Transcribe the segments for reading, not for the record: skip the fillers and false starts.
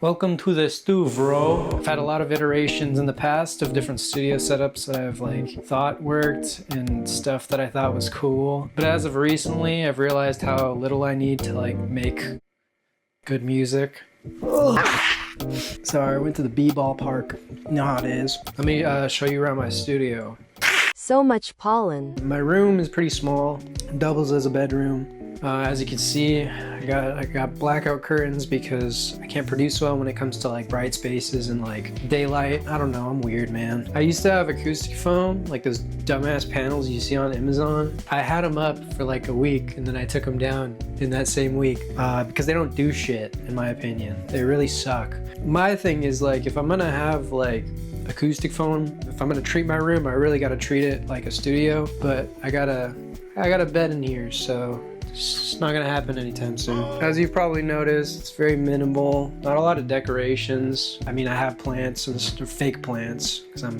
Welcome to the stew, bro. I've had a lot of iterations in the past of different studio setups that I've thought worked and stuff that I thought was cool. But as of recently, I've realized how little I need to make good music. Sorry, I went to the b-ball park. You know how it is. Let me show you around my studio. So much pollen. My room is pretty small, doubles as a bedroom. As you can see, I got blackout curtains because I can't produce well when it comes to bright spaces and daylight. I don't know, I'm weird, man. I used to have acoustic foam, those dumbass panels you see on Amazon. I had them up for a week and then I took them down in that same week because they don't do shit, in my opinion. They really suck. My thing is if I'm gonna have acoustic foam, if I'm gonna treat my room, I really gotta treat it like a studio, but I got a bed in here, so it's not gonna happen anytime soon. As you've probably noticed, it's very minimal. Not a lot of decorations. I mean, I have plants and fake plants because I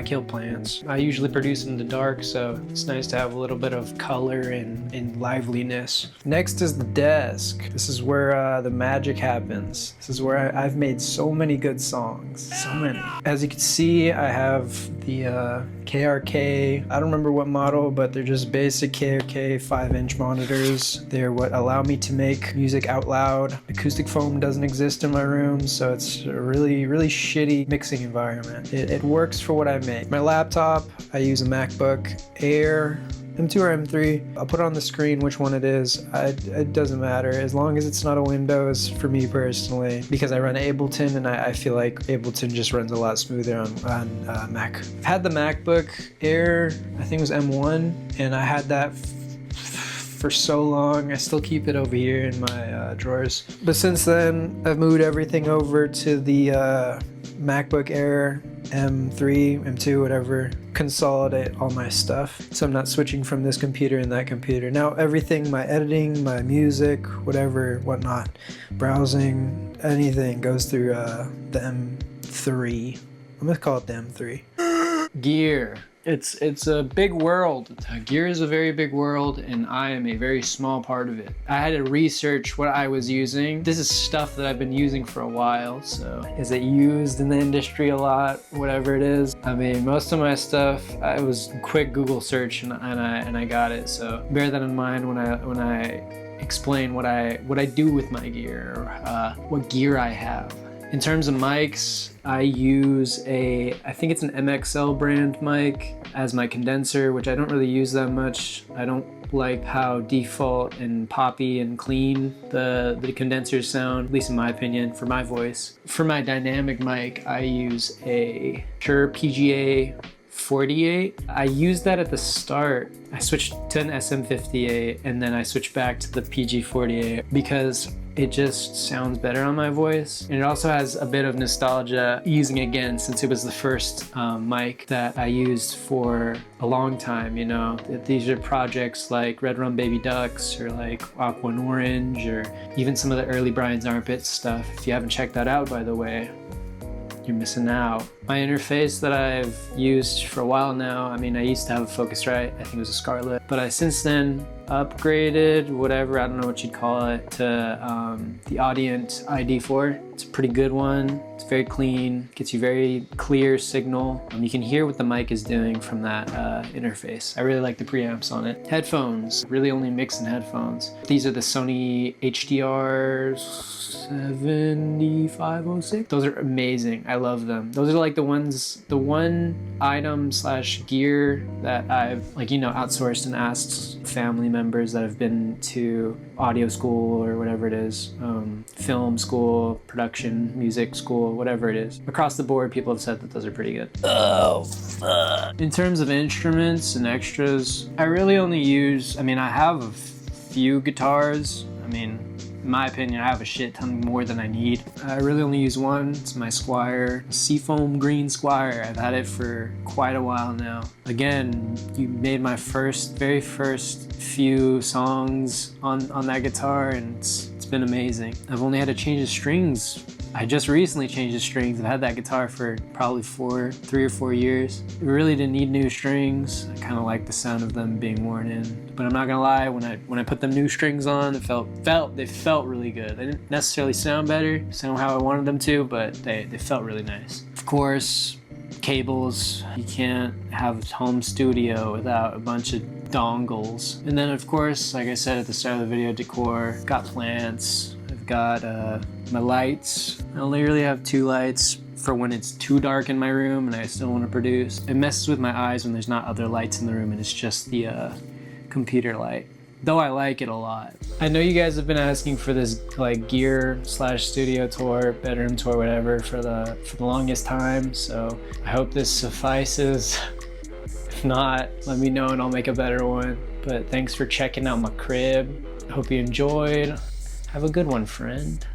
kill plants. I usually produce in the dark, so it's nice to have a little bit of color and liveliness. Next is the desk. This is where the magic happens. This is where I've made so many good songs. So many. As you can see, I have the KRK. I don't remember what model, but they're just basic KRK 5-inch monitors. They're what allow me to make music out loud. Acoustic foam doesn't exist in my room, so it's a really, really shitty mixing environment. It works for what I make. My laptop, I use a MacBook Air, M2 or M3. I'll put on the screen which one it is. It doesn't matter as long as it's not a Windows for me personally, because I run Ableton and I feel like Ableton just runs a lot smoother on Mac. I've had the MacBook Air, I think it was M1, and I had that for so long. I still keep it over here in my drawers. But since then, I've moved everything over to the MacBook Air M3, M2, whatever, consolidate all my stuff. So I'm not switching from this computer and that computer. Now everything, my editing, my music, whatever, whatnot, browsing, anything goes through the M3. I'm gonna call it the M3. Gear. It's a big world. Gear is a very big world and I am a very small part of it. I had to research what I was using. This is stuff that I've been using for a while, so is it used in the industry a lot? Whatever it is. I mean, most of my stuff, I was quick Google search and I got it, so bear that in mind when I explain what I do with my gear, or what gear I have. In terms of mics, I use I think it's an MXL brand mic as my condenser, which I don't really use that much. I don't like how default and poppy and clean the condensers sound, at least in my opinion, for my voice. For my dynamic mic, I use a Shure PGA 48. I used that at the start. I switched to an SM58 and then I switched back to the PG48 because it just sounds better on my voice. And it also has a bit of nostalgia using it again since it was the first mic that I used for a long time, you know. These are projects like Red Rum Baby Ducks or Aqua and Orange or even some of the early Brian's Armpit stuff. If you haven't checked that out, by the way, you're missing out. My interface that I've used for a while now, I mean, I used to have a Focusrite, I think it was a Scarlett, but I since then upgraded, whatever, I don't know what you'd call it, to the Audient ID4. It's a pretty good one. It's very clean, gets you very clear signal. You can hear what the mic is doing from that interface. I really like the preamps on it. Headphones, really only mix in headphones. These are the Sony HDR 7506. Those are amazing, I love them. Those are the one item / gear that I've outsourced and asked family members that have been to audio school or whatever it is, film school, production, music school, whatever it is. Across the board, people have said that those are pretty good. Oh, fuck. In terms of instruments and extras, I really only use, I have a few guitars. In my opinion, I have a shit ton more than I need. I really only use one. It's my Squier, Seafoam Green Squier. I've had it for quite a while now. Again, you made my very first few songs on that guitar, and it's been amazing. I've only had to change the strings I just recently changed the strings. I've had that guitar for probably 3 or 4 years. It really didn't need new strings. I kind of like the sound of them being worn in. But I'm not gonna lie, when I put them new strings on, they felt really good. They didn't necessarily sound better, sound how I wanted them to, but they felt really nice. Of course, cables. You can't have a home studio without a bunch of dongles. And then of course, like I said at the start of the video, decor. Got plants. I've got my lights. I only really have 2 lights for when it's too dark in my room and I still want to produce. It messes with my eyes when there's not other lights in the room and it's just the computer light. Though I like it a lot. I know you guys have been asking for this like gear / studio tour, bedroom tour, whatever for the longest time. So I hope this suffices. If not, let me know and I'll make a better one. But thanks for checking out my crib. I hope you enjoyed. Have a good one, friend.